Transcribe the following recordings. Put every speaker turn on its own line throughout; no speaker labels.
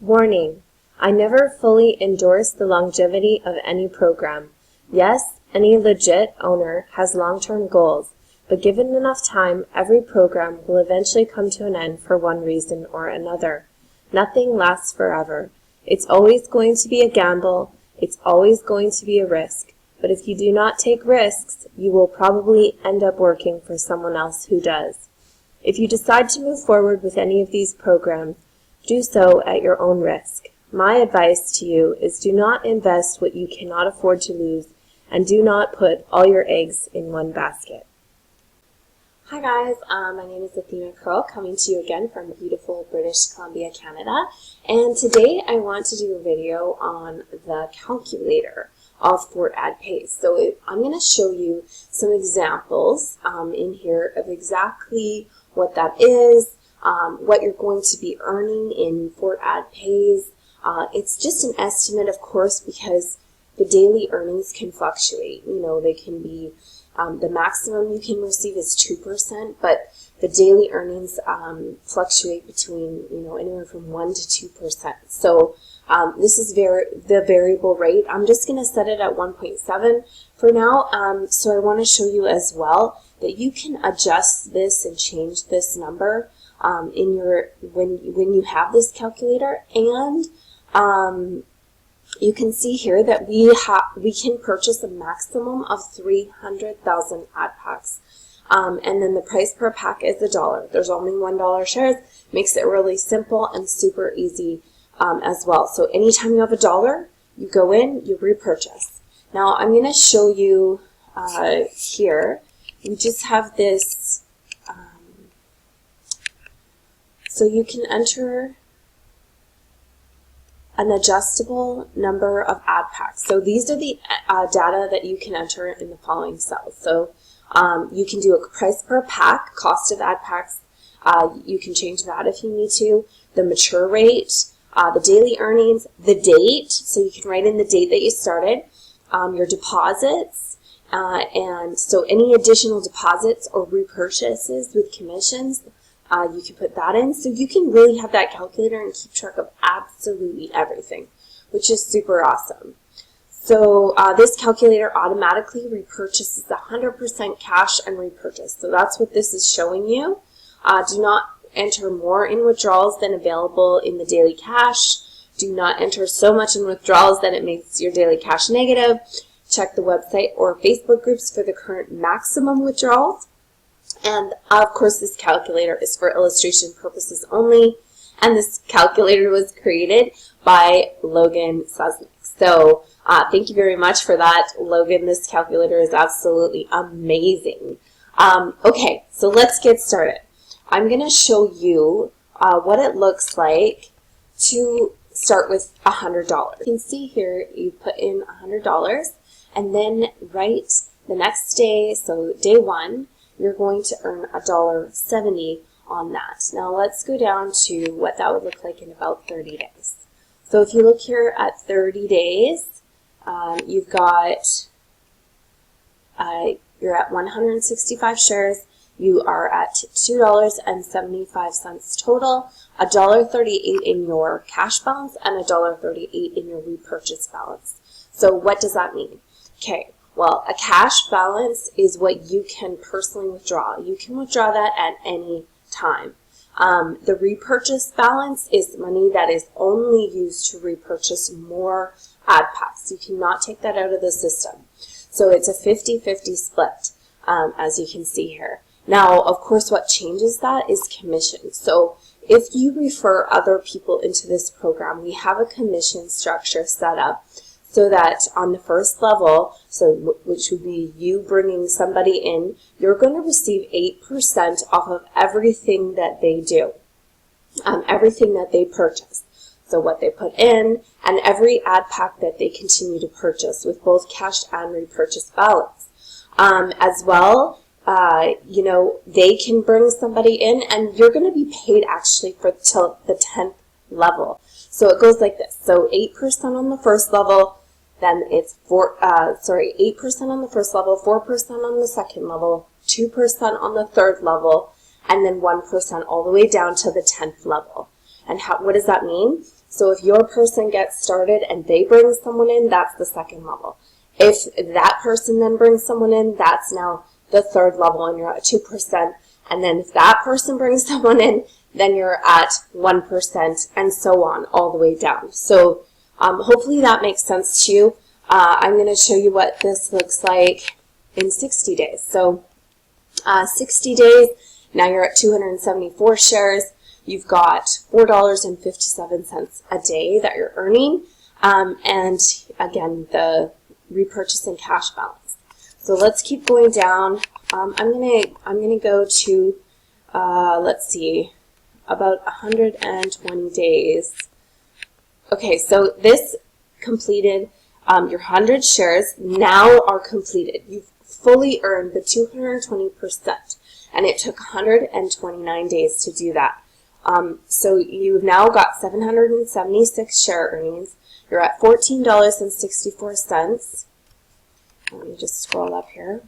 Warning: I never fully endorse the longevity of any program. Yes, any legit owner has long-term goals, but given enough time, every program will eventually come to an end for one reason or another. Nothing lasts forever. It's always going to be a gamble. It's always going to be a risk. But if you do not take risks, you will probably end up working for someone else who does. If you decide to move forward with any of these programs, do so at your own risk. My advice to you is do not invest what you cannot afford to lose, and do not put all your eggs in one basket. Hi guys, my name is Athena Kearl, coming to you again from beautiful British Columbia, Canada. And today I want to do a video on the calculator of Fort Ad Pays. So I'm going to show you some examples in here of exactly what that is, what you're going to be earning in Fort Ad Pays. It's just an estimate, of course, because the daily earnings can fluctuate. You know, they can be, the maximum you can receive is 2%, but the daily earnings fluctuate between, anywhere from 1 to 2%. So this is the variable rate. I'm just going to set it at 1.7 for now. So I want to show you as well that you can adjust this and change this number in your when you have this calculator, and you can see here that we can purchase a maximum of 300,000 ad packs, and then the price per pack is $1. There's only $1 shares. Makes it really simple and super easy as well. So anytime you have $1, you go in, you repurchase. Now I'm going to show you here. We just have this. So you can enter an adjustable number of ad packs. So these are the data that you can enter in the following cells. So you can do a price per pack, cost of ad packs. You can change that if you need to. The mature rate, the daily earnings, the date. So you can write in the date that you started. Your deposits, and so any additional deposits or repurchases with commissions. You can put that in, so you can really have that calculator and keep track of absolutely everything, which is super awesome. So this calculator automatically repurchases 100% cash and repurchase. So that's what this is showing you. Do not enter more in withdrawals than available in the daily cash. Do not enter so much in withdrawals that it makes your daily cash negative. Check the website or Facebook groups for the current maximum withdrawals. And of course, this calculator is for illustration purposes only, and this calculator was created by Logan Susnick. So thank you very much for that, Logan. This calculator is absolutely amazing. Okay, so let's get started. I'm going to show you what it looks like to start with $100. You can see here you put in $100, and then right the next day, so day one, you're going to earn $1.70 on that. Now let's go down to what that would look like in about 30 days. So if you look here at 30 days, you've got, you're at 165 shares. You are at $2.75 total, $1.38 in your cash balance, and $1.38 in your repurchase balance. So what does that mean? Okay. Well, a cash balance is what you can personally withdraw. You can withdraw that at any time. The repurchase balance is money that is only used to repurchase more ad packs. You cannot take that out of the system. So it's a 50-50 split, as you can see here. Now, of course, what changes that is commission. So if you refer other people into this program, we have a commission structure set up, so that on the first level, so which would be you bringing somebody in, you're going to receive 8% off of everything that they do, everything that they purchase. So what they put in, and every ad pack that they continue to purchase with both cash and repurchase balance. As well, they can bring somebody in, and you're going to be paid actually for till the 10th level. So it goes like this. So 8% on the first level, then it's 8% on the first level, 4% on the second level, 2% on the third level, and then 1% all the way down to the 10th level. And what does that mean? So if your person gets started and they bring someone in, that's the second level. If that person then brings someone in, that's now the third level, and you're at 2%. And then if that person brings someone in, then you're at 1%, and so on, all the way down. So hopefully that makes sense to you. I'm going to show you what this looks like in 60 days. So 60 days, now you're at 274 shares. You've got $4.57 a day that you're earning, and again, the repurchase and cash balance. So let's keep going down. I'm gonna go to let's see, about 120 days. Okay, so this completed, your 100 shares now are completed. You've fully earned the 220%, and it took 129 days to do that. So you've now got 776 share earnings. You're at $14.64. Let me just scroll up here.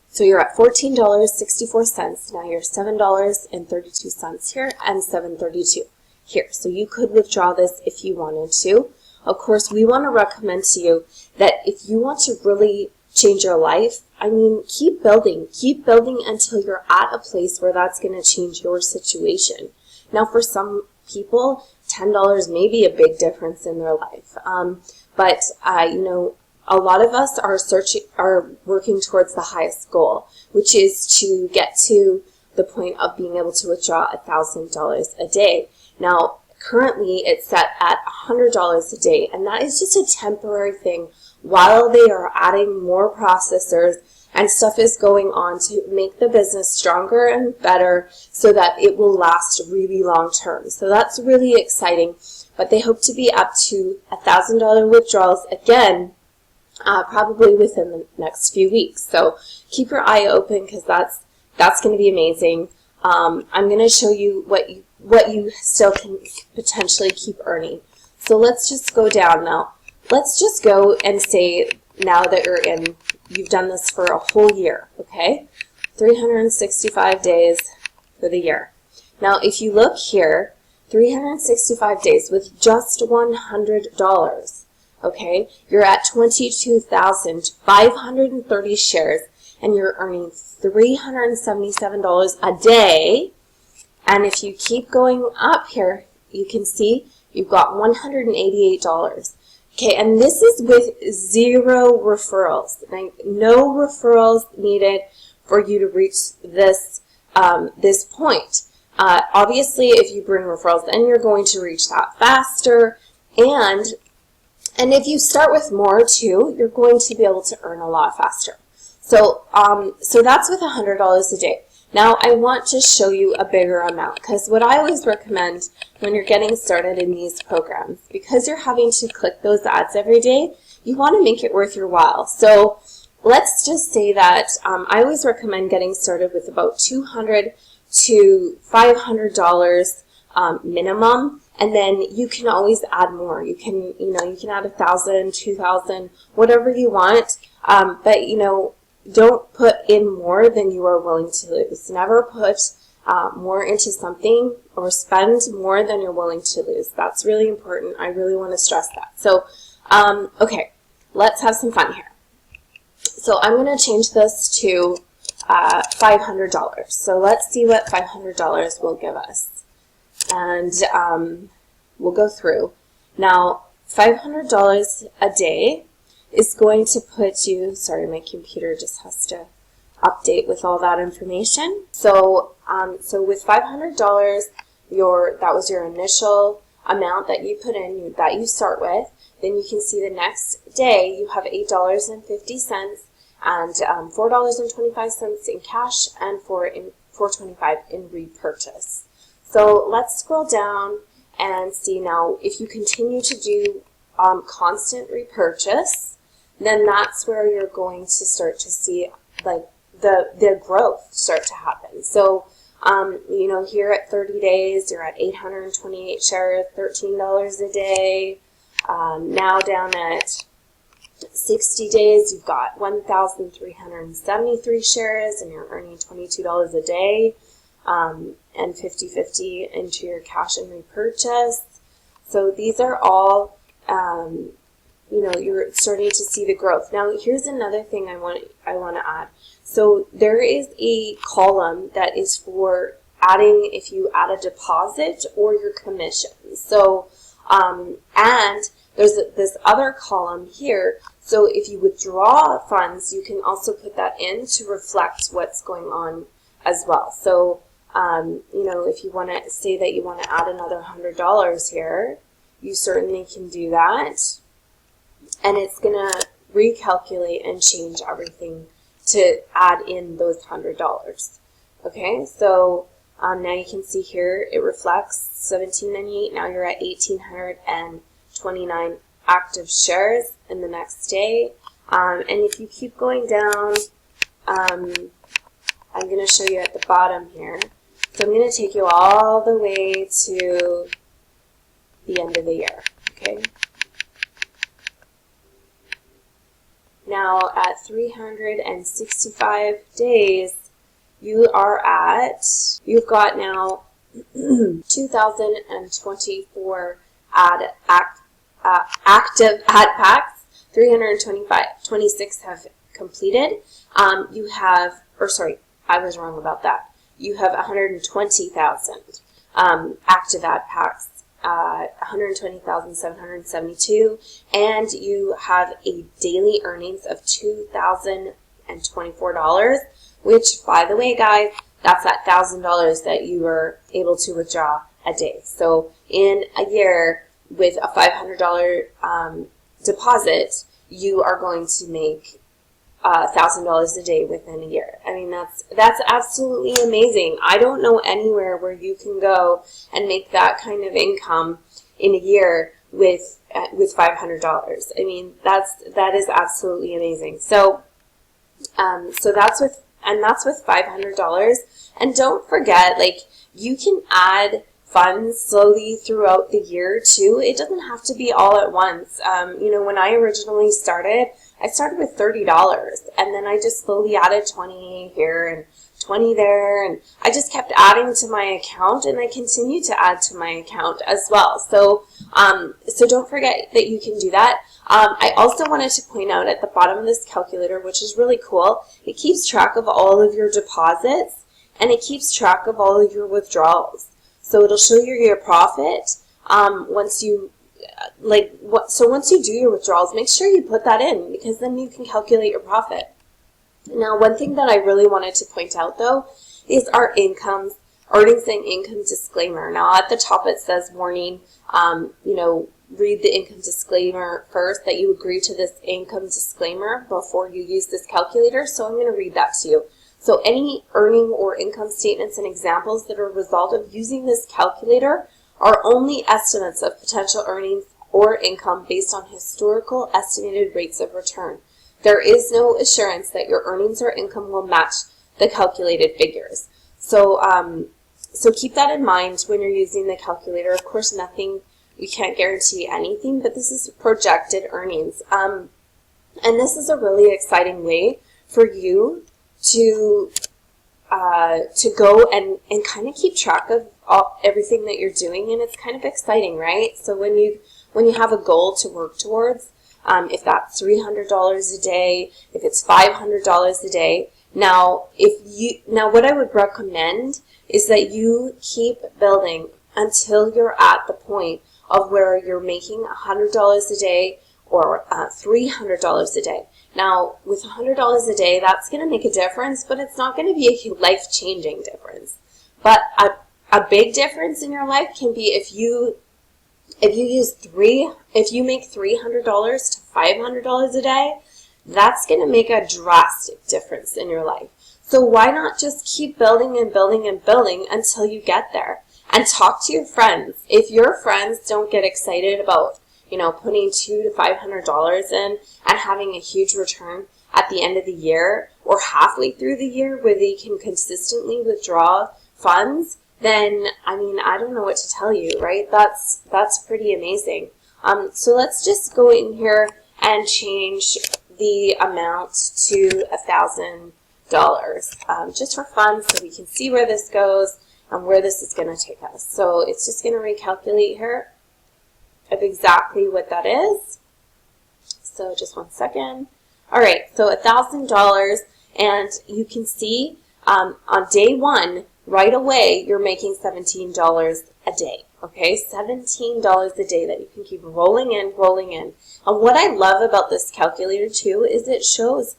So you're at $14.64. Now you're $7.32 here and $7.32 here. So you could withdraw this if you wanted to. Of course, we want to recommend to you that if you want to really change your life, I mean, keep building until you're at a place where that's going to change your situation. Now, for some people, $10 may be a big difference in their life. But you know, a lot of us are working towards the highest goal, which is to get to the point of being able to withdraw $1,000 a day. Now, currently it's set at $100 a day, and that is just a temporary thing while they are adding more processors and stuff is going on to make the business stronger and better so that it will last really long term. So that's really exciting, but they hope to be up to $1,000 withdrawals again, probably within the next few weeks. So keep your eye open, because that's going to be amazing. I'm going to show you what you still can potentially keep earning. So let's just go down now. Let's just go and say now that you've done this for a whole year, okay? 365 days for the year. Now, if you look here, 365 days with just $100, okay? You're at 22,530 shares, and you're earning $377 a day. And if you keep going up here, you can see you've got $188. Okay, and this is with 0 referrals. No referrals needed for you to reach this this point. Obviously, if you bring referrals, then you're going to reach that faster. And if you start with more too, you're going to be able to earn a lot faster. So so that's with $100 a day. Now, I want to show you a bigger amount, because what I always recommend when you're getting started in these programs, because you're having to click those ads every day, you want to make it worth your while. So let's just say that I always recommend getting started with about $200 to $500 minimum, and then you can always add more. You can add 1,000, 2,000, whatever you want, but don't put in more than you are willing to lose. Never put more into something or spend more than you're willing to lose. That's really important. I really want to stress that. So, okay, let's have some fun here. So I'm going to change this to $500. So let's see what $500 will give us. And we'll go through. Now, $500 a day is going to put you, sorry, my computer just has to update with all that information. So, so with $500, that was your initial amount that you put in, that you start with. Then you can see the next day you have $8.50 and $4.25 in cash and $4.25 in repurchase. So let's scroll down and see now if you continue to do constant repurchase, then that's where you're going to start to see like the growth start to happen. So, here at 30 days, you're at 828 shares, $13 a day. Now down at 60 days, you've got 1,373 shares, and you're earning $22 a day. and 50/50 into your cash and repurchase. So these are all, you know, you're starting to see the growth. Now, here's another thing I want to add. So there is a column that is for adding if you add a deposit or your commission. So, and there's this other column here. So if you withdraw funds, you can also put that in to reflect what's going on as well. So, you know, if you want to say that you want to add another $100 here, you certainly can do that. And it's going to recalculate and change everything to add in those $100. Okay, so now you can see here it reflects $17.98. Now you're at 1,829 active shares in the next day. And if you keep going down, I'm going to show you at the bottom here. So I'm going to take you all the way to the end of the year. Okay. Now at 365 days, you've got now 2,024 active ad packs. 326 have completed. You have, or sorry, I was wrong about that. You have 120,000 active ad packs. 120,772, and you have a daily earnings of $2,024, which, by the way, guys, that's that $1,000 that you were able to withdraw a day. So in a year with a $500 deposit, you are going to make $1,000 a day within a year. I mean, that's absolutely amazing. I don't know anywhere where you can go and make that kind of income in a year with $500. I mean, that is absolutely amazing. So that's with $500. And don't forget, like, you can add funds slowly throughout the year too. It doesn't have to be all at once. You know, when I originally started, I started with $30, and then I just slowly added 20 here and 20 there, and I just kept adding to my account, and I continue to add to my account as well. So, so don't forget that you can do that. I also wanted to point out at the bottom of this calculator, which is really cool, it keeps track of all of your deposits, and it keeps track of all of your withdrawals. So it'll show you your profit once you once you do your withdrawals, make sure you put that in, because then you can calculate your profit. Now, one thing that I really wanted to point out, though, is our earnings and income disclaimer. Now, at the top it says warning, you know, read the income disclaimer first, that you agree to this income disclaimer before you use this calculator. So I'm going to read that to you. So any earning or income statements and examples that are a result of using this calculator are only estimates of potential earnings or income based on historical estimated rates of return. There is no assurance that your earnings or income will match the calculated figures. So, so keep that in mind when you're using the calculator. Of course, we can't guarantee anything, but this is projected earnings. And this is a really exciting way for you to go and kind of keep track of everything that you're doing, and it's kind of exciting, right? So when you have a goal to work towards, if that's $300 a day, if it's $500 a day, now what I would recommend is that you keep building until you're at the point of where you're making $100 a day or $300 a day. Now, with $100 a day, that's going to make a difference, but it's not going to be a life-changing difference. But a big difference in your life can be if you make $300 to $500 a day, that's going to make a drastic difference in your life. So why not just keep building and building and building until you get there? And talk to your friends. If your friends don't get excited about, you know, putting $200 to $500 in and having a huge return at the end of the year or halfway through the year where they can consistently withdraw funds, then, I mean, I don't know what to tell you, right? That's pretty amazing. So let's just go in here and change the amount to $1,000 just for fun, so we can see where this goes. and where this is going to take us. So it's just going to recalculate here of exactly what that is. So just one second. All right, so $1,000, and you can see on day one, right away, you're making $17 a day, okay? $17 a day that you can keep rolling in, rolling in. And what I love about this calculator, too, is it shows,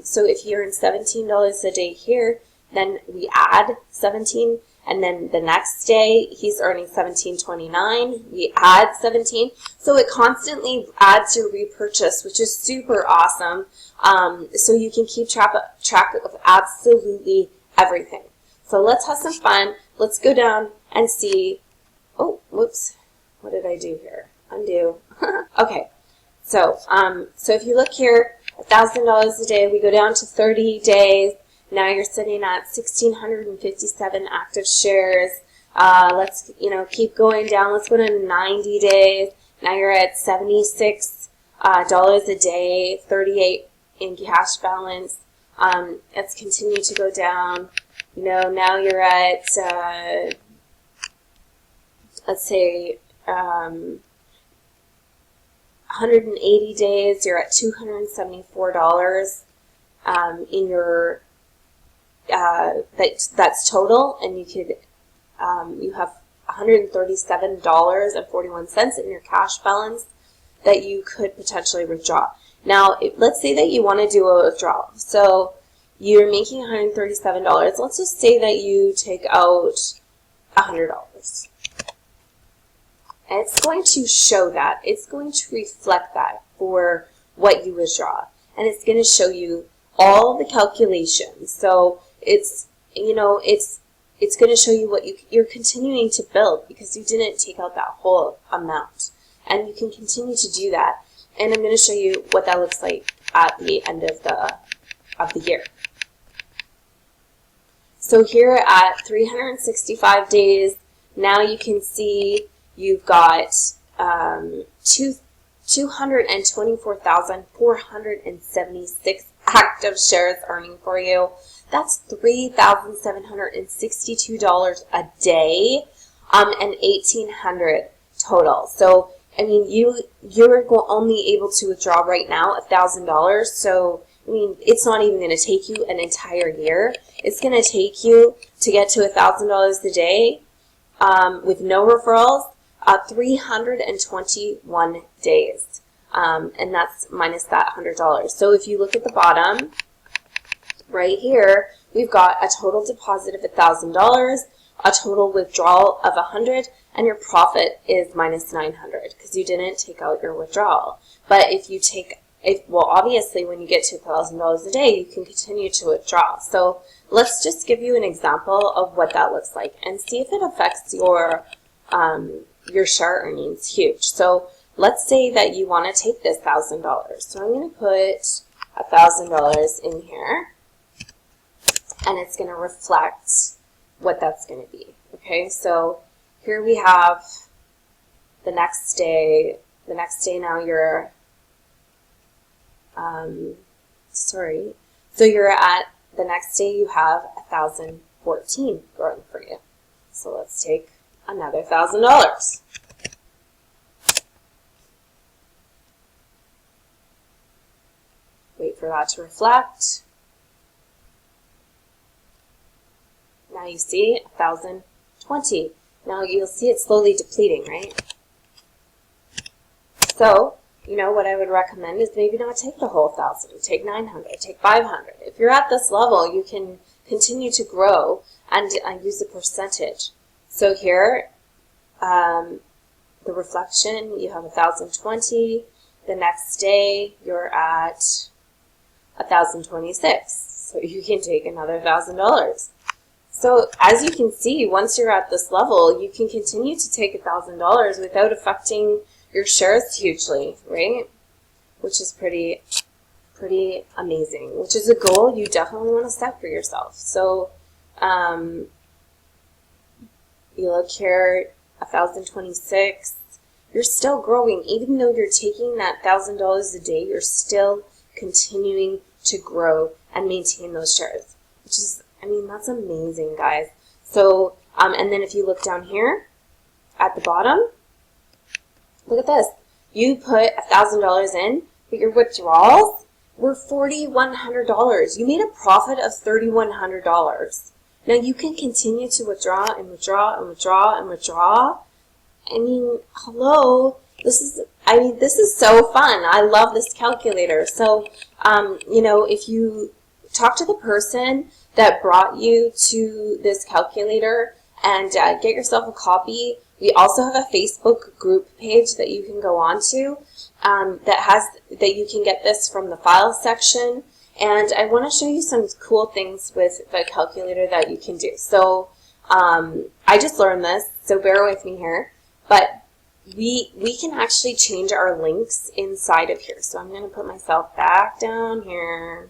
so if you earn $17 a day here, then we add 17, and then the next day, he's earning $17.29. We add 17. So it constantly adds your repurchase, which is super awesome. So you can keep track of absolutely everything. So let's have some fun. Let's go down and see. Oh, whoops. What did I do here? Undo. Okay. So if you look here, $1,000 a day, we go down to 30 days. Now you're sitting at 1,657 active shares. Let's, keep going down. Let's go to 90 days. Now you're at $76 a day, 38 in cash balance. Let's continue to go down. Now you're at, let's say, 180 days. You're at $274 in your that's total, and you could you have $137.41 in your cash balance that you could potentially withdraw. Now, let's say that you want to do a withdrawal. So you're making $137. Let's just say that you take out $100. And it's going to show that. It's going to reflect that for what you withdraw. And it's going to show you all the calculations. So it's going to show you what you're continuing to build because you didn't take out that whole amount. And you can continue to do that. And I'm going to show you what that looks like at the end of the year. So here at 365 days, now you can see you've got 224,476 active shares earning for you. That's $3,762 a day, and $1,800 total. So you're only able to withdraw right now $1,000. So it's not even going to take you an entire year. It's going to take you to get to $1,000 a day with no referrals, 321 days, and that's minus that $100. So if you look at the bottom, right here, we've got a total deposit of $1,000, a total withdrawal of $100, and your profit is minus $900 because you didn't take out your withdrawal. But obviously, when you get to $1,000 a day, you can continue to withdraw. So let's just give you an example of what that looks like and see if it affects your share earnings huge. So let's say that you want to take this $1,000. So I'm going to put $1,000 in here, and it's going to reflect what that's going to be. Okay, so here we have the next day. The next day now you're, so you're at, the next day you have 1,014 growing for you. So let's take another $1,000. Wait for that to reflect. Now you see 1,020. Now you'll see it slowly depleting, right? So, what I would recommend is maybe not take the whole 1,000. Take 900, take 500. If you're at this level, you can continue to grow and use a percentage. So here, the reflection, you have 1,020. The next day, you're at 1,026. So you can take another $1,000. So as you can see, once you're at this level, you can continue to take $1,000 without affecting your shares hugely, right? Which is pretty amazing, which is a goal you definitely want to set for yourself. So you look here, 1,026, you're still growing. Even though you're taking that $1,000 a day, you're still continuing to grow and maintain those shares, which is, that's amazing, guys. So And then if you look down here at the bottom, look at this. You put $1,000 in, but your withdrawals were $4,100. You made a profit of $3,100. Now you can continue to withdraw and withdraw and withdraw and withdraw. I mean, hello. This is so fun. I love this calculator. So, you know, if you talk to the person that brought you to this calculator and get yourself a copy. We also have a Facebook group page that you can go on to that you can get this from the files section. And I want to show you some cool things with the calculator that you can do. So I just learned this, so bear with me here. But we can actually change our links inside of here. So I'm going to put myself back down here.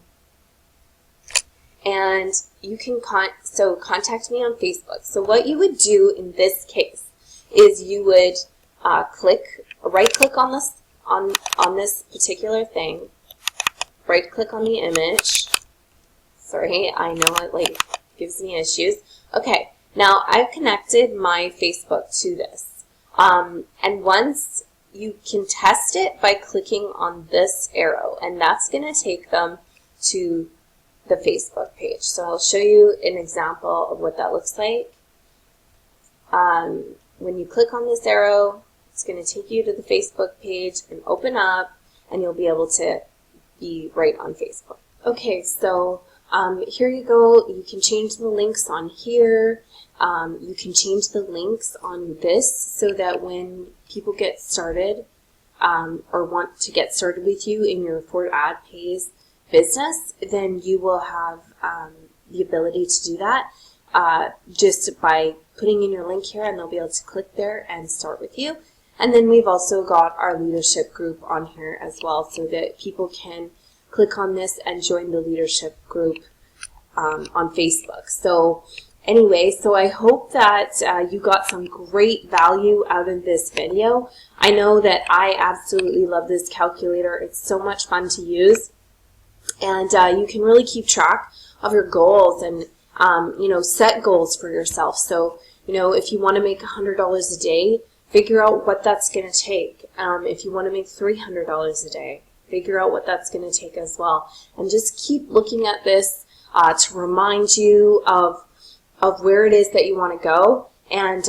And you can contact me on Facebook. So what you would do in this case is you would right click on this on this particular thing, right click on the image. Sorry, I know it gives me issues. Okay, now I've connected my Facebook to this. And once you can test it by clicking on this arrow, and that's going to take them to the Facebook page. So I'll show you an example of what that looks like. When you click on this arrow, it's going to take you to the Facebook page and open up, and you'll be able to be right on Facebook. Okay, so here you go. You can change the links on here. You can change the links on this so that when people get started or want to get started with you in your For Ad Pays business, then you will have the ability to do that just by putting in your link here, and they'll be able to click there and start with you. And then we've also got our leadership group on here as well, so that people can click on this and join the leadership group on Facebook. So anyway, so I hope that you got some great value out of this video. I know that I absolutely love this calculator. It's so much fun to use. And you can really keep track of your goals and, you know, set goals for yourself. So, you know, if you want to make $100 a day, figure out what that's going to take. If you want to make $300 a day, figure out what that's going to take as well. And just keep looking at this to remind you of where it is that you want to go. And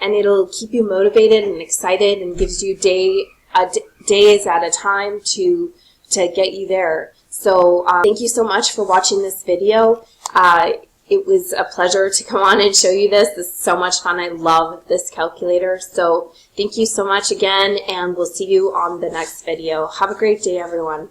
it'll keep you motivated and excited and gives you days at a time to get you there. So thank you so much for watching this video. It was a pleasure to come on and show you this. This is so much fun. I love this calculator. So thank you so much again, and we'll see you on the next video. Have a great day, everyone.